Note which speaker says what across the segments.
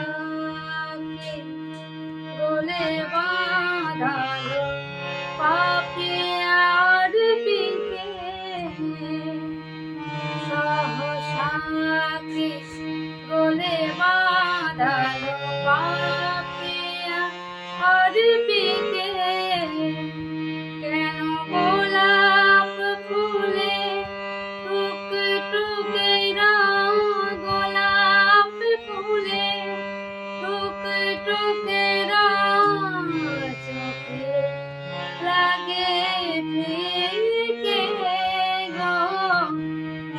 Speaker 1: সহসাকে গলে বাঁধালো পাপিয়ার পিকে সহসাকে গলে বাঁধালো পাপিয়ার পিকে কেন গোলাপ ফুলে টুকটুকে গোলাপ ফুলে টুকটুকে চোখে লাগে ফিকে গো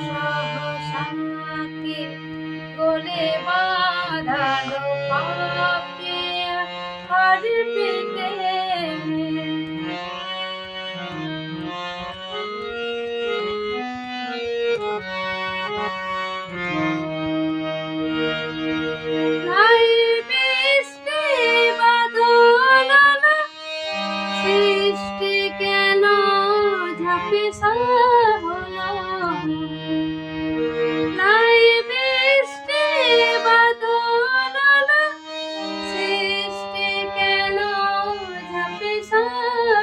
Speaker 1: সহসাকে গলে বাঁধালো পাপিয়া আর পিকে সৃষ্টি কেন ঝাঁপিসা হলো নাই বৃষ্টি বাদল সৃষ্টি কেন ঝাঁপিসা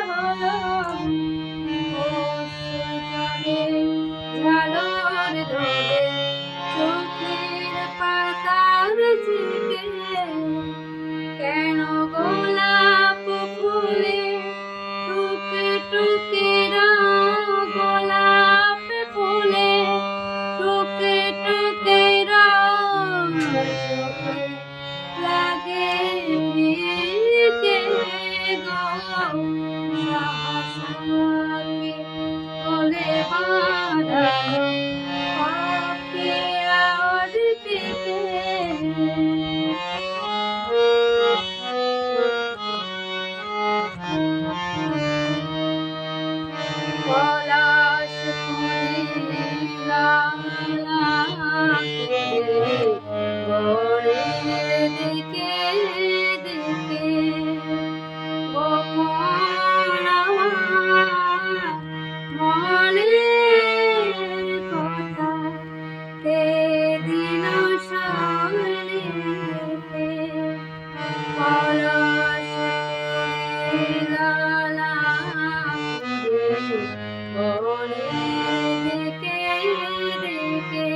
Speaker 1: হলো জলে ঝালর ধরে চোখের পাতার চিকে কেন গোলাপ ফুলে টুকে গোলাপ ফুলে টুকে চোখে লাগে ফিকে গো সহসাকে গলে বাঁধালো পাপিয়ার পিকে পলাশ ফুলে ঘরের দিকে দিকে গোপন মনের কথা দিন সলিতে পলাশ ফুলে দিকে দিকে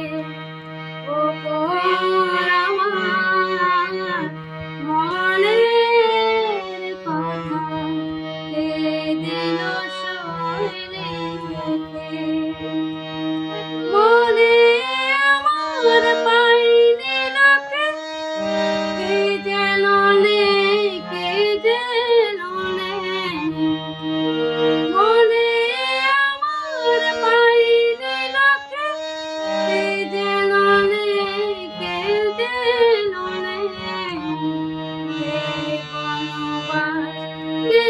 Speaker 1: গোপন মনের কথা দিন সলিতে মনে আমার পাইনি লোকে কে যেন নেই কে যেন নেই মনে আমার পাইনি লোকে কে যেন নেই কে যেন নেই কে বনবাস কে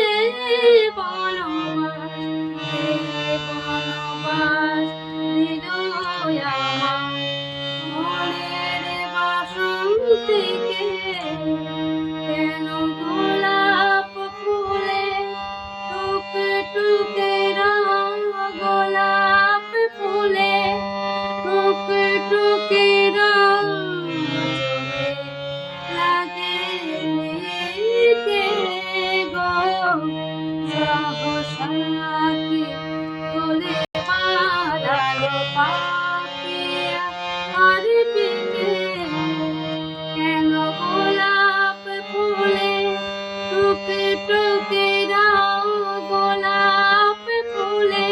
Speaker 1: বনবাস কে বনবাস দিল আমার মনের বাসন্তীকে কেন গোলাপ ফুলে টুকে গোলাপ ফুলে টুকে চোখে লাগে ফিকে গো সহসাকে গলে বাঁধালো পাপিয়া আর পিকে কেন গোলাপ ফুলে টুকে গোলাপ ফুলে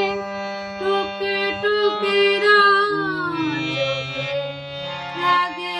Speaker 1: টুকে চোখে লাগে